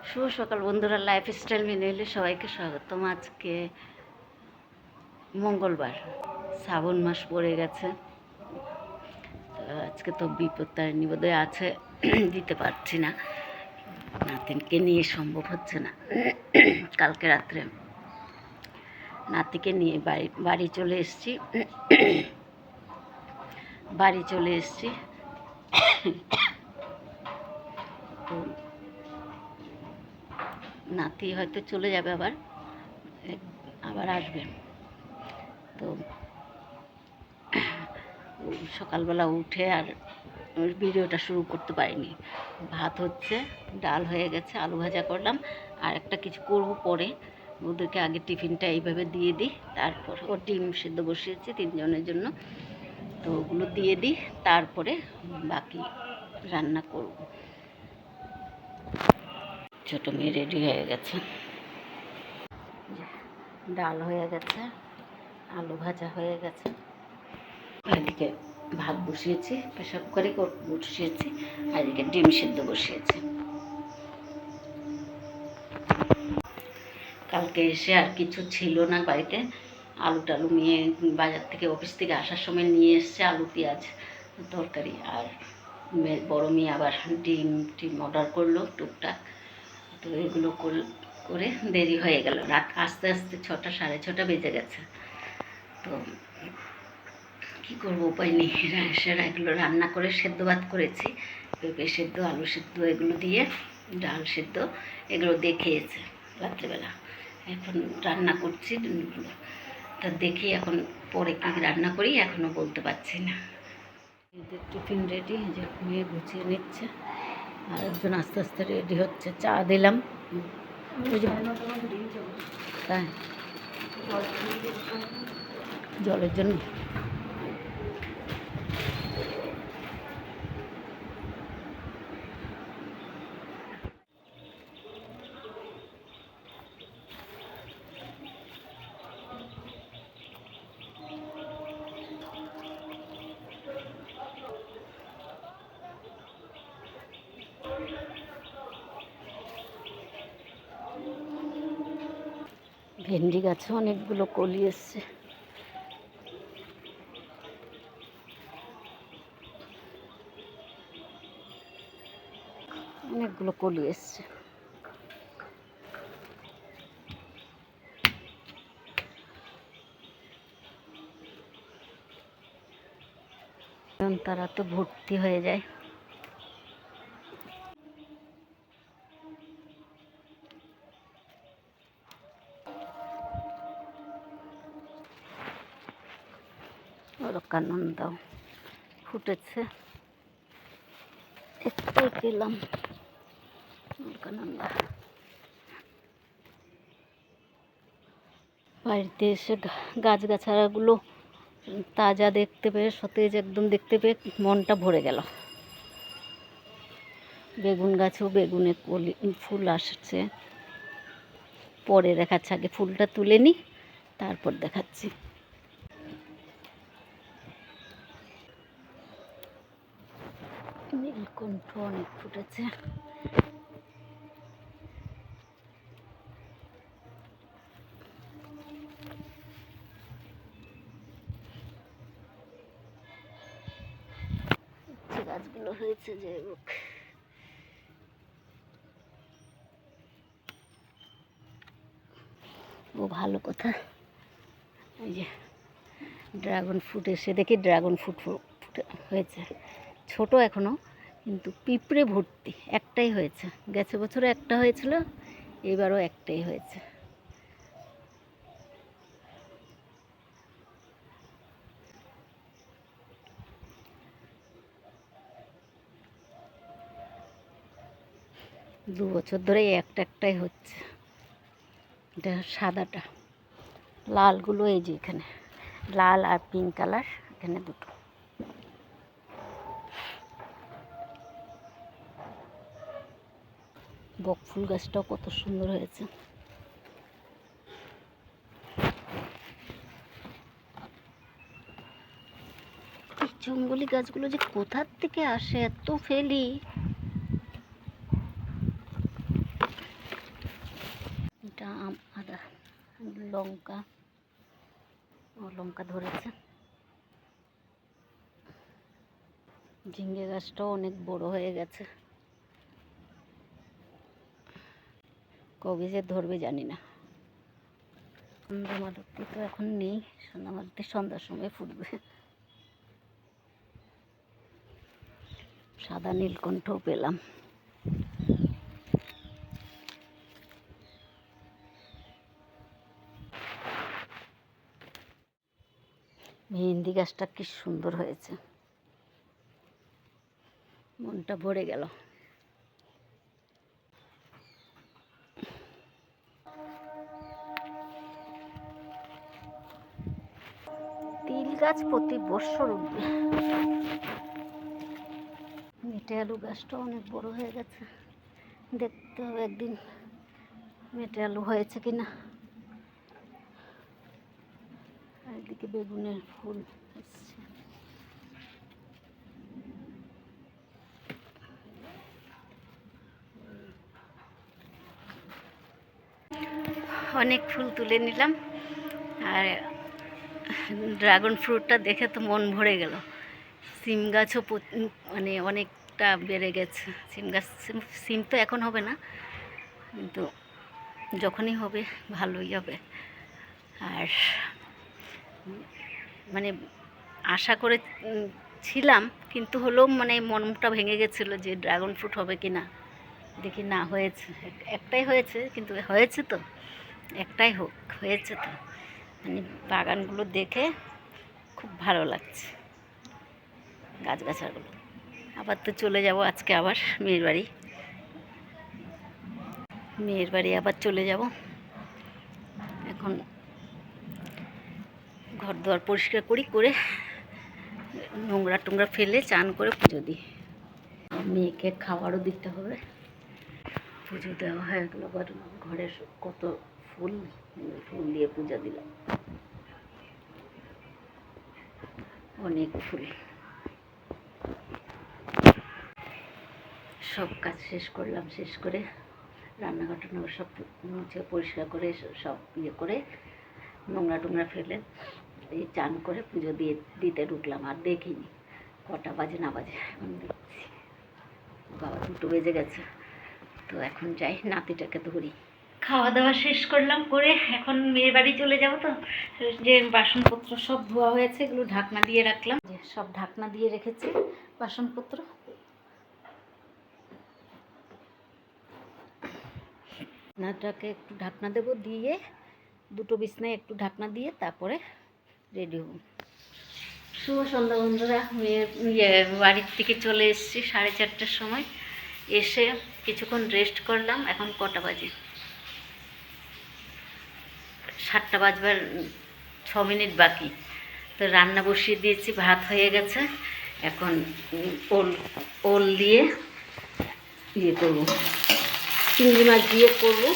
শুভ সকাল বন্ধুরা, লাইফস্টাইল মেনে এলে সবাইকে স্বাগতম। আজকে মঙ্গলবার, শ্রাবণ মাস পড়ে গেছে। আজকে তো বিপত্তারিণী বোধহয় আছে, দিতে পারছি না, নাতিনকে নিয়ে সম্ভব হচ্ছে না। কালকে রাত্রে নাতিকে নিয়ে বাড়ি চলে এসেছি। তো নাতি হয়তো চলে যাবে, আবার আসবে। তো সকালবেলা উঠে আর ভিডিওটা শুরু করতে পারিনি। ভাত হচ্ছে, ডাল হয়ে গেছে, আলু ভাজা করলাম, আর একটা কিছু করব পরে। ওদেরকে আগে টিফিনটা এইভাবে দিয়ে দিই, তারপর ওর ডিম সেদ্ধ বসিয়েছি 3 জনের জন্য, তো ওগুলো দিয়ে দিই, তারপরে বাকি রান্না করব। ছোটো মেয়ে রেডি হয়ে গেছে, ডাল হয়ে গেছে, আলু ভাজা হয়ে গেছে, এদিকে ভাত বসিয়েছি, প্রেসার কুকারে বসিয়েছি, আর এদিকে ডিম সেদ্ধ বসিয়েছি। কালকে এসে আর কিছু ছিল না বাড়িতে, আলু টালু নিয়ে বাজার থেকে অফিস থেকে আসার সময় নিয়ে এসছে, আলু পেঁয়াজ তরকারি। আর বড় মেয়ে আবার ডিম অর্ডার করলো টুকটাক, তো এগুলো করে দেরি হয়ে গেল। রাত আস্তে আস্তে 6টা 6:30 বেজে গেছে। তো কী করবো, উপায় নেই। এগুলো রান্না করে সেদ্ধ ভাত করেছি, পেঁপে সেদ্ধ, আলু সেদ্ধ, এগুলো দিয়ে ডাল সেদ্ধ, এগুলো দিয়ে খেয়েছে রাত্রেবেলা। এখন রান্না করছি, তা দেখি এখন পরে কী রান্না করি, এখনও বলতে পারছি না। এদের টিফিন রেডি, যে মেয়ে গুছিয়ে নিচ্ছে, আর একজন আস্তে আস্তে রেডি হচ্ছে। চা দিলাম, তাই জলের জন্য। ভেন্ডি গাছে অনেকগুলো কলি এসছে, অনেকগুলো কলি এসছে। তারা তো ভর্তি হয়ে যায়। অলকানন্দা ফুটেছে, একটাই পেলাম অলকানন্দা। বাড়িতে এসে গাছগাছালাগুলো তাজা দেখতে পেয়ে, সতেজ একদম দেখতে পেয়ে মনটা ভরে গেল। বেগুন গাছেও বেগুনে কলি ফুল আসছে, পরে দেখাচ্ছে, আগে ফুলটা তুলে নিই, তারপর দেখাচ্ছি। নীলকণ্ঠ অনেক ফুটেছে। গাছগুলো হয়েছে, যাই হোক। ও ভালো কথা। এই যে ড্রাগন ফ্রুট এসে দেখি, ড্রাগন ফ্রুট হয়েছে, ছোট এখনো, কিন্তু পিঁপড়ে ভর্তি। একটাই হয়েছে, গেছে বছরও একটা হয়েছিল, এবারও একটাই হয়েছে। দু বছর ধরে একটাই হচ্ছে। এটা সাদাটা, লালগুলো এই যে এখানে লাল আর পিঙ্ক কালার, এখানে দুটো। বকফুল গাছটাও কত সুন্দর হয়েছে। এই জঙ্গলি গাছগুলো যে কোথার থেকে আসে, এত ফেলি। একটা আম, আদা, লঙ্কা, লঙ্কা ধরেছে। ঝিঙ্গে গাছটাও অনেক বড় হয়ে গেছে, কবে যে ধরবে জানি না। সন্ধ্যামালতি তো এখন নেই, সন্ধ্যামালতি সন্ধ্যার সময় ফুটবে। সাদা নীলকণ্ঠও পেলাম। মেহেন্দি গাছটা কি সুন্দর হয়েছে, মনটা ভরে গেল। তিল গাছ প্রতি বছর উঠবে। মেটে আলু গাছটা অনেক বড় হয়ে গেছে, দেখতে হবে একদিন মেটে আলু হয়েছে কিনা। আর এদিকে বেগুনের ফুল এসছে। অনেক ফুল তুলে নিলাম, আর ড্রাগন ফ্রুটটা দেখে তো মন ভরে গেল। সিম গাছও মানে অনেকটা বেড়ে গেছে। সিম তো এখন হবে না, কিন্তু যখনই হবে ভালোই হবে। আর মানে আশা করে ছিলাম, কিন্তু হলেও মানে মনটা ভেঙে গেছিলো যে ড্রাগন ফ্রুট হবে কি না। দেখি না হয়েছে, একটাই হয়েছে, কিন্তু হয়েছে তো, একটাই হোক, হয়েছে তো। মানে বাগানগুলো দেখে খুব ভালো লাগছে, গাছগাছাগুলো। আবার তো চলে যাব আজকে আবার মেয়ের বাড়ি আবার চলে যাব। এখন ঘর দুয়ার পরিষ্কার করে নোংরা টোংরা ফেলে চান করে পুজো দিই। মেয়েকে খাবারও দিতে হবে। পুজো দেওয়া হয়ে গেল, ঘরের কত ফুল দিয়ে পূজা দিলাম, অনেক ফুল। সব কাজ শেষ করলাম, শেষ করে রান্নাঘর টান্নাঘর সব মুছে পরিষ্কার করে সব করে নোংরা টোংরা ফেলে এই চান করে পুজো দিতে ঢুকলাম। আর দেখিনি কটা বাজে না বাজে, এখন দেখছি বাবা 2 বেজে গেছে। তো এখন যাই, নাতিটাকে ধরি। খাওয়া দাওয়া শেষ করলাম, করে এখন মেয়ের বাড়ি চলে যাব। তো যে বাসনপত্র সব ধোয়া হয়েছে, এগুলো ঢাকনা দিয়ে রাখলাম, যে সব ঢাকনা দিয়ে রেখেছি বাসনপত্র। বিছনাটাকে একটু ঢাকনা দেবো, দিয়ে 2টো বিছনায় একটু ঢাকনা দিয়ে তারপরে রেডি হব। শুভ সন্ধ্যা বন্ধুরা। মেয়ের বাড়ির থেকে চলে এসেছি 4:30টার সময়। এসে কিছুক্ষণ রেস্ট করলাম। এখন কটা বাজে? 7টা বাজবার 6 মিনিট বাকি। তো রান্না বসিয়ে দিয়েছি, ভাত হয়ে গেছে। এখন ওল দিয়ে করবো, চিংড়ি মাছ দিয়ে করবো।